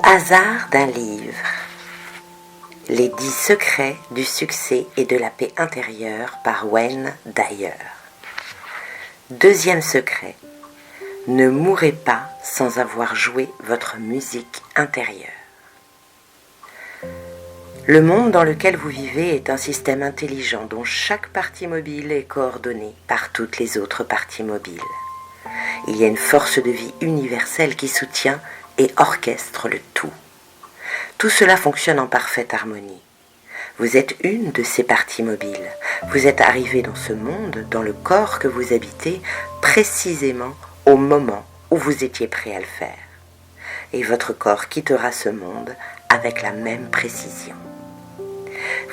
Hasard d'un livre. Les 10 secrets du succès et de la paix intérieure par Wayne Dyer. Deuxième secret. Ne mourrez pas sans avoir joué votre musique intérieure. Le monde dans lequel vous vivez est un système intelligent dont chaque partie mobile est coordonnée par toutes les autres parties mobiles. Il y a une force de vie universelle qui soutient et orchestre le tout. Tout cela fonctionne en parfaite harmonie. Vous êtes une de ces parties mobiles. Vous êtes arrivé dans ce monde, dans le corps que vous habitez, précisément au moment où vous étiez prêt à le faire. Et votre corps quittera ce monde avec la même précision.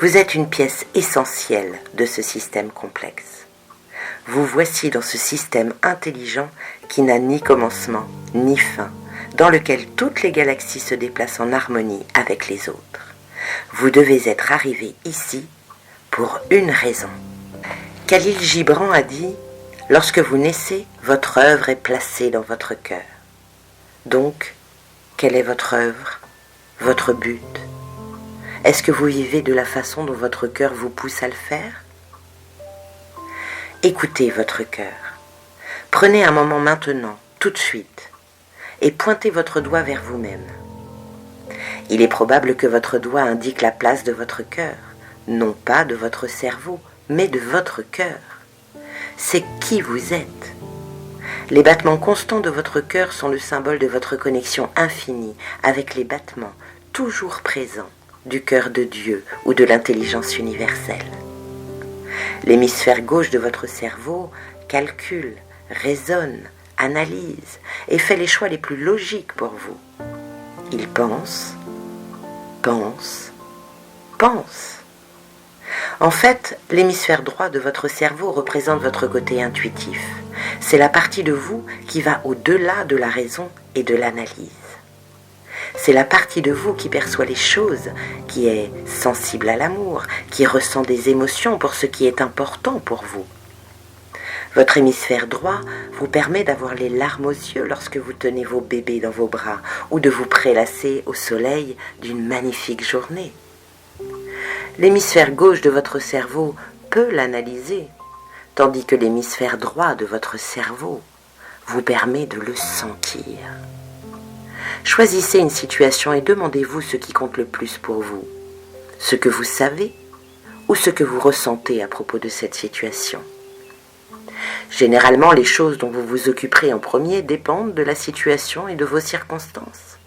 Vous êtes une pièce essentielle de ce système complexe. Vous voici dans ce système intelligent qui n'a ni commencement ni fin, dans lequel toutes les galaxies se déplacent en harmonie avec les autres. Vous devez être arrivé ici pour une raison. Khalil Gibran a dit « Lorsque vous naissez, votre œuvre est placée dans votre cœur. » Donc, quelle est votre œuvre, votre but? Est-ce que vous vivez de la façon dont votre cœur vous pousse à le faire? Écoutez votre cœur. Prenez un moment maintenant, tout de suite, et pointez votre doigt vers vous-même. Il est probable que votre doigt indique la place de votre cœur, non pas de votre cerveau, mais de votre cœur. C'est qui vous êtes. Les battements constants de votre cœur sont le symbole de votre connexion infinie avec les battements toujours présents du cœur de Dieu ou de l'intelligence universelle. L'hémisphère gauche de votre cerveau calcule, raisonne, analyse et fait les choix les plus logiques pour vous. Il pense. En fait, l'hémisphère droit de votre cerveau représente votre côté intuitif. C'est la partie de vous qui va au-delà de la raison et de l'analyse. C'est la partie de vous qui perçoit les choses, qui est sensible à l'amour, qui ressent des émotions pour ce qui est important pour vous. Votre hémisphère droit vous permet d'avoir les larmes aux yeux lorsque vous tenez vos bébés dans vos bras ou de vous prélasser au soleil d'une magnifique journée. L'hémisphère gauche de votre cerveau peut l'analyser, tandis que l'hémisphère droit de votre cerveau vous permet de le sentir. Choisissez une situation et demandez-vous ce qui compte le plus pour vous, ce que vous savez ou ce que vous ressentez à propos de cette situation. Généralement, les choses dont vous vous occuperez en premier dépendent de la situation et de vos circonstances.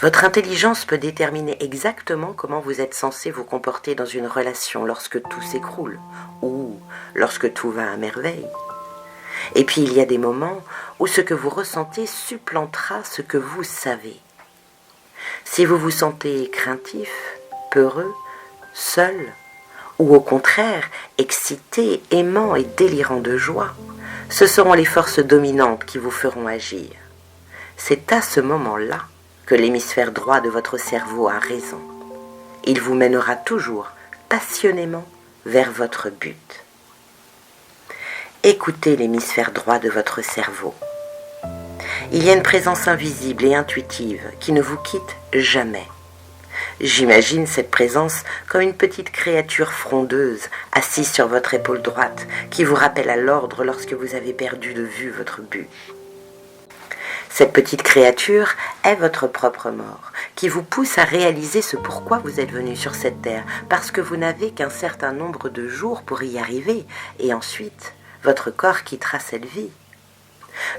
Votre intelligence peut déterminer exactement comment vous êtes censé vous comporter dans une relation lorsque tout s'écroule ou lorsque tout va à merveille. Et puis il y a des moments où ce que vous ressentez supplantera ce que vous savez. Si vous vous sentez craintif, peureux, seul, ou au contraire, excité, aimant et délirant de joie, ce seront les forces dominantes qui vous feront agir. C'est à ce moment-là que l'hémisphère droit de votre cerveau a raison. Il vous mènera toujours passionnément vers votre but. Écoutez l'hémisphère droit de votre cerveau. Il y a une présence invisible et intuitive qui ne vous quitte jamais. J'imagine cette présence comme une petite créature frondeuse assise sur votre épaule droite qui vous rappelle à l'ordre lorsque vous avez perdu de vue votre but. Cette petite créature est votre propre mort, qui vous pousse à réaliser ce pourquoi vous êtes venu sur cette terre, parce que vous n'avez qu'un certain nombre de jours pour y arriver, et ensuite, votre corps quittera cette vie.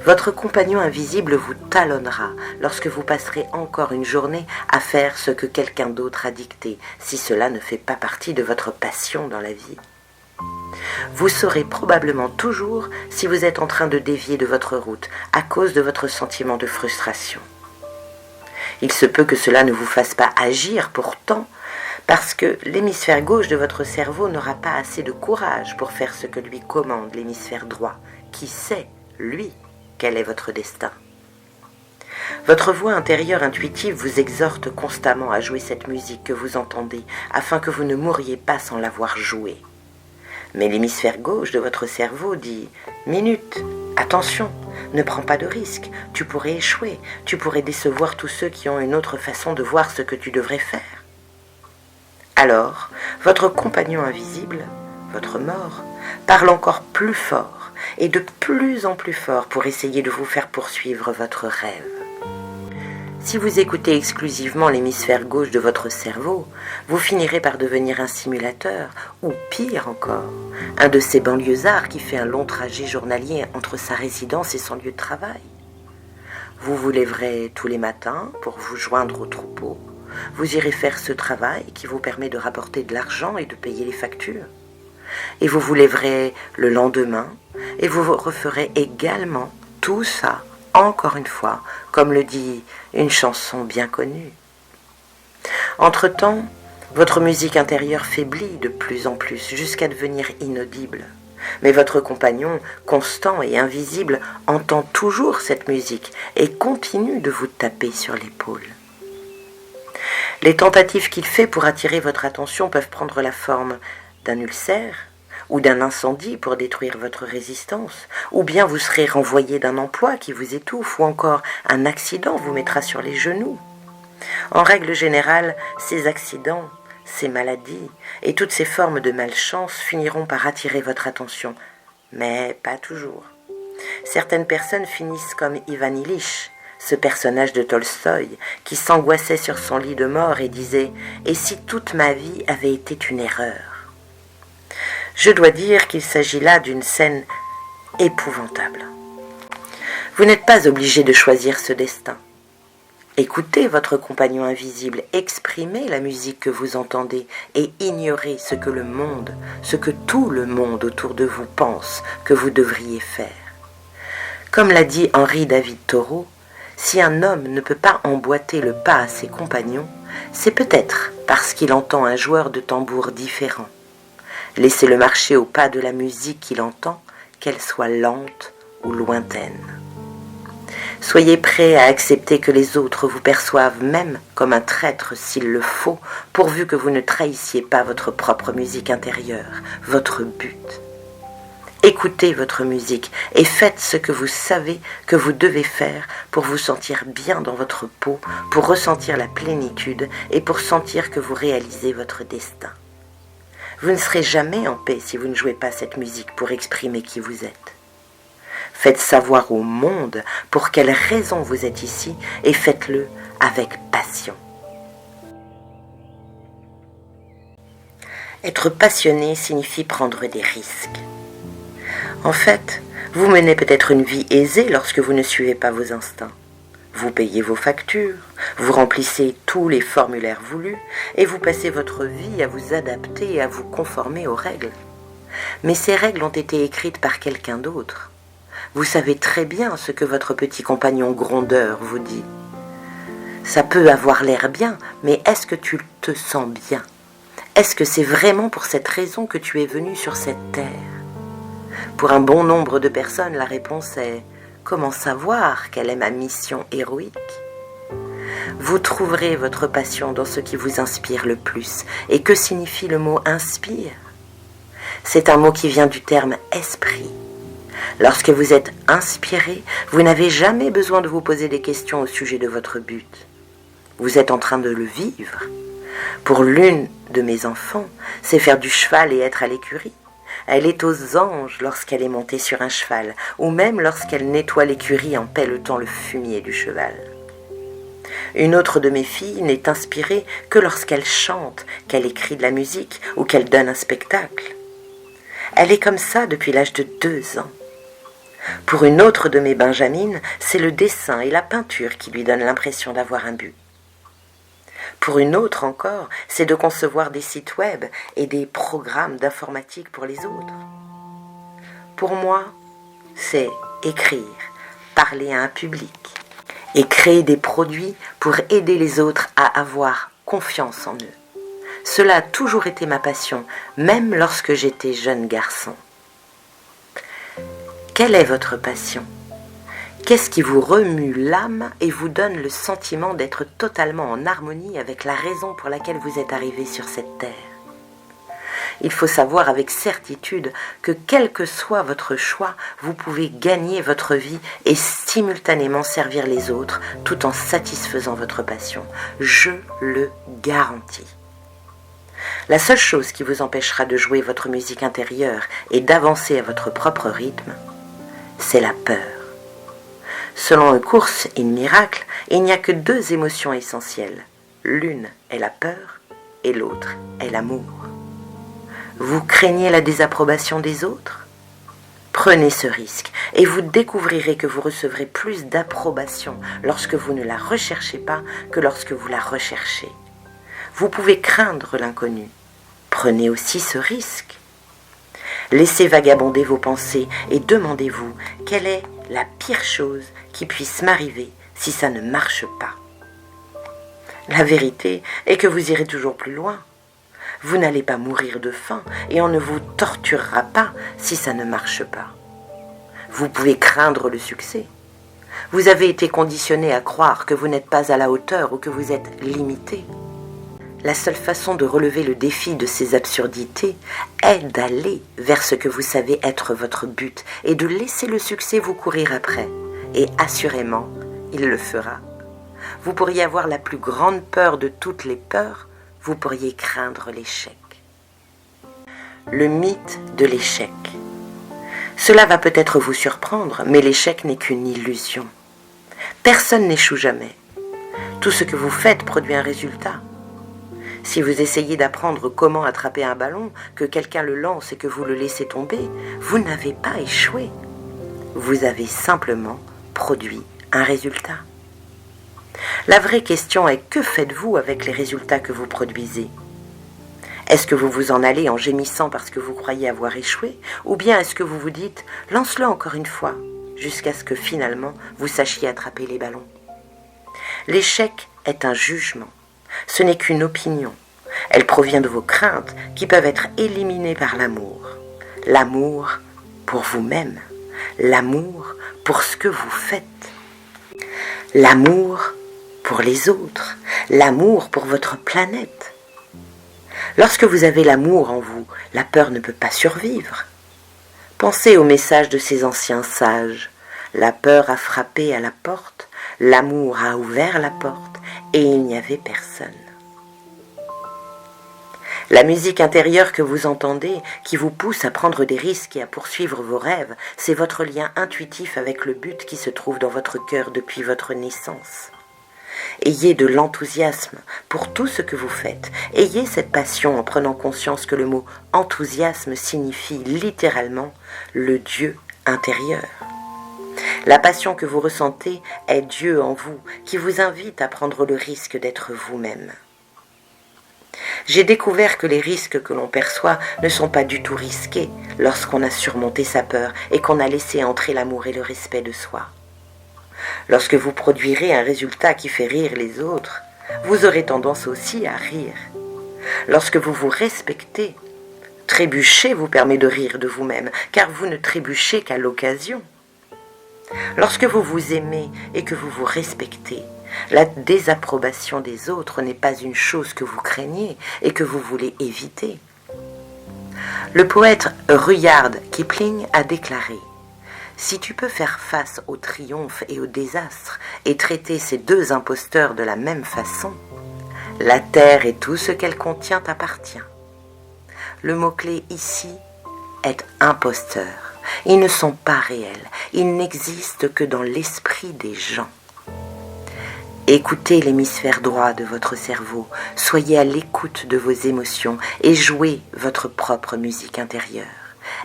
Votre compagnon invisible vous talonnera lorsque vous passerez encore une journée à faire ce que quelqu'un d'autre a dicté, si cela ne fait pas partie de votre passion dans la vie. Vous saurez probablement toujours si vous êtes en train de dévier de votre route à cause de votre sentiment de frustration. Il se peut que cela ne vous fasse pas agir pourtant, parce que l'hémisphère gauche de votre cerveau n'aura pas assez de courage pour faire ce que lui commande l'hémisphère droit, qui sait, lui, quel est votre destin. Votre voix intérieure intuitive vous exhorte constamment à jouer cette musique que vous entendez, afin que vous ne mouriez pas sans l'avoir jouée. Mais l'hémisphère gauche de votre cerveau dit « Minute, attention, Ne prends pas de risques, tu pourrais échouer, tu pourrais décevoir tous ceux qui ont une autre façon de voir ce que tu devrais faire. Alors, votre compagnon invisible, votre mort, parle encore plus fort et de plus en plus fort pour essayer de vous faire poursuivre votre rêve. Si vous écoutez exclusivement l'hémisphère gauche de votre cerveau, vous finirez par devenir un simulateur, ou pire encore, un de ces banlieusards qui fait un long trajet journalier entre sa résidence et son lieu de travail. Vous vous lèverez tous les matins pour vous joindre au troupeau. Vous irez faire ce travail qui vous permet de rapporter de l'argent et de payer les factures. Et vous vous lèverez le lendemain et vous referez également tout ça, encore une fois, comme le dit une chanson bien connue. Entre-temps, votre musique intérieure faiblit de plus en plus jusqu'à devenir inaudible. Mais votre compagnon, constant et invisible, entend toujours cette musique et continue de vous taper sur l'épaule. Les tentatives qu'il fait pour attirer votre attention peuvent prendre la forme d'un ulcère ou d'un incendie pour détruire votre résistance, ou bien vous serez renvoyé d'un emploi qui vous étouffe, ou encore un accident vous mettra sur les genoux. En règle générale, ces accidents, ces maladies et toutes ces formes de malchance finiront par attirer votre attention, mais pas toujours. Certaines personnes finissent comme Ivan Illich, ce personnage de Tolstoï qui s'angoissait sur son lit de mort et disait « Et si toute ma vie avait été une erreur ?» Je dois dire qu'il s'agit là d'une scène épouvantable. Vous n'êtes pas obligé de choisir ce destin. Écoutez votre compagnon invisible exprimer la musique que vous entendez et ignorez ce que le monde, ce que tout le monde autour de vous pense que vous devriez faire. Comme l'a dit Henri David Thoreau, si un homme ne peut pas emboîter le pas à ses compagnons, c'est peut-être parce qu'il entend un joueur de tambour différent. Laissez-le marcher au pas de la musique qu'il entend, qu'elle soit lente ou lointaine. Soyez prêts à accepter que les autres vous perçoivent même comme un traître s'il le faut, pourvu que vous ne trahissiez pas votre propre musique intérieure, votre but. Écoutez votre musique et faites ce que vous savez que vous devez faire pour vous sentir bien dans votre peau, pour ressentir la plénitude et pour sentir que vous réalisez votre destin. Vous ne serez jamais en paix si vous ne jouez pas cette musique pour exprimer qui vous êtes. Faites savoir au monde pour quelle raison vous êtes ici et faites-le avec passion. Être passionné signifie prendre des risques. En fait, vous menez peut-être une vie aisée lorsque vous ne suivez pas vos instincts. Vous payez vos factures, vous remplissez tous les formulaires voulus et vous passez votre vie à vous adapter et à vous conformer aux règles. Mais ces règles ont été écrites par quelqu'un d'autre. Vous savez très bien ce que votre petit compagnon grondeur vous dit. Ça peut avoir l'air bien, mais est-ce que tu te sens bien? Est-ce que c'est vraiment pour cette raison que tu es venu sur cette terre? Pour un bon nombre de personnes, la réponse est « Comment savoir quelle est ma mission héroïque ?» Vous trouverez votre passion dans ce qui vous inspire le plus. Et que signifie le mot « inspire » ? C'est un mot qui vient du terme « esprit ». Lorsque vous êtes inspiré, vous n'avez jamais besoin de vous poser des questions au sujet de votre but. Vous êtes en train de le vivre. Pour l'une de mes enfants, c'est faire du cheval et être à l'écurie. Elle est aux anges lorsqu'elle est montée sur un cheval, ou même lorsqu'elle nettoie l'écurie en pelletant le fumier du cheval. Une autre de mes filles n'est inspirée que lorsqu'elle chante, qu'elle écrit de la musique ou qu'elle donne un spectacle. Elle est comme ça depuis l'âge de 2 ans. Pour une autre de mes benjamines, c'est le dessin et la peinture qui lui donnent l'impression d'avoir un but. Pour une autre encore, c'est de concevoir des sites web et des programmes d'informatique pour les autres. Pour moi, c'est écrire, parler à un public et créer des produits pour aider les autres à avoir confiance en eux. Cela a toujours été ma passion, même lorsque j'étais jeune garçon. Quelle est votre passion ? Qu'est-ce qui vous remue l'âme et vous donne le sentiment d'être totalement en harmonie avec la raison pour laquelle vous êtes arrivé sur cette terre ? Il faut savoir avec certitude que quel que soit votre choix, vous pouvez gagner votre vie et simultanément servir les autres tout en satisfaisant votre passion. Je le garantis. La seule chose qui vous empêchera de jouer votre musique intérieure et d'avancer à votre propre rythme, c'est la peur. Selon A Course in Miracle, il n'y a que 2 émotions essentielles. L'une est la peur et l'autre est l'amour. Vous craignez la désapprobation des autres? Prenez ce risque et vous découvrirez que vous recevrez plus d'approbation lorsque vous ne la recherchez pas que lorsque vous la recherchez. Vous pouvez craindre l'inconnu. Prenez aussi ce risque. Laissez vagabonder vos pensées et demandez-vous quelle est la pire chose qui puisse m'arriver si ça ne marche pas. La vérité est que vous irez toujours plus loin. Vous n'allez pas mourir de faim et on ne vous torturera pas si ça ne marche pas. Vous pouvez craindre le succès. Vous avez été conditionné à croire que vous n'êtes pas à la hauteur ou que vous êtes limité. La seule façon de relever le défi de ces absurdités est d'aller vers ce que vous savez être votre but et de laisser le succès vous courir après. Et assurément, il le fera. Vous pourriez avoir la plus grande peur de toutes les peurs, vous pourriez craindre l'échec. Le mythe de l'échec. Cela va peut-être vous surprendre, mais l'échec n'est qu'une illusion. Personne n'échoue jamais. Tout ce que vous faites produit un résultat. Si vous essayez d'apprendre comment attraper un ballon, que quelqu'un le lance et que vous le laissez tomber, vous n'avez pas échoué. Vous avez simplement produit un résultat. La vraie question est: que faites-vous avec les résultats que vous produisez? Est-ce que vous vous en allez en gémissant parce que vous croyez avoir échoué? Ou bien est-ce que vous vous dites « lance-le encore une fois » jusqu'à ce que finalement vous sachiez attraper les ballons? L'échec est un jugement. Ce n'est qu'une opinion. Elle provient de vos craintes qui peuvent être éliminées par l'amour. L'amour pour vous-même. L'amour pour ce que vous faites. L'amour pour les autres. L'amour pour votre planète. Lorsque vous avez l'amour en vous, la peur ne peut pas survivre. Pensez au message de ces anciens sages. La peur a frappé à la porte, l'amour a ouvert la porte et il n'y avait personne. La musique intérieure que vous entendez, qui vous pousse à prendre des risques et à poursuivre vos rêves, c'est votre lien intuitif avec le but qui se trouve dans votre cœur depuis votre naissance. Ayez de l'enthousiasme pour tout ce que vous faites. Ayez cette passion en prenant conscience que le mot enthousiasme signifie littéralement le Dieu intérieur. La passion que vous ressentez est Dieu en vous, qui vous invite à prendre le risque d'être vous-même. J'ai découvert que les risques que l'on perçoit ne sont pas du tout risqués lorsqu'on a surmonté sa peur et qu'on a laissé entrer l'amour et le respect de soi. Lorsque vous produirez un résultat qui fait rire les autres, vous aurez tendance aussi à rire. Lorsque vous vous respectez, trébucher vous permet de rire de vous-même, car vous ne trébuchez qu'à l'occasion. Lorsque vous vous aimez et que vous vous respectez, la désapprobation des autres n'est pas une chose que vous craignez et que vous voulez éviter. Le poète Rudyard Kipling a déclaré: « Si tu peux faire face au triomphe et au désastre et traiter ces deux imposteurs de la même façon, la terre et tout ce qu'elle contient t'appartient. » Le mot-clé ici est imposteur. Ils ne sont pas réels, ils n'existent que dans l'esprit des gens. Écoutez l'hémisphère droit de votre cerveau, soyez à l'écoute de vos émotions et jouez votre propre musique intérieure.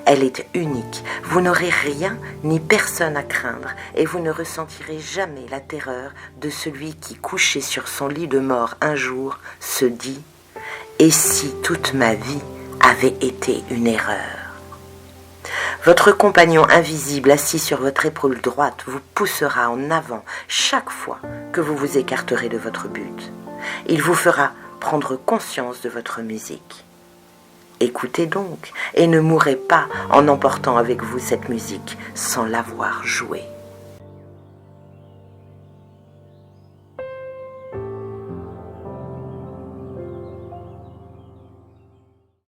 Elle est unique, vous n'aurez rien ni personne à craindre et vous ne ressentirez jamais la terreur de celui qui, couché sur son lit de mort un jour, se dit « Et si toute ma vie avait été une erreur ?» Votre compagnon invisible assis sur votre épaule droite vous poussera en avant chaque fois que vous vous écarterez de votre but. Il vous fera prendre conscience de votre musique. Écoutez donc et ne mourrez pas en emportant avec vous cette musique sans l'avoir jouée.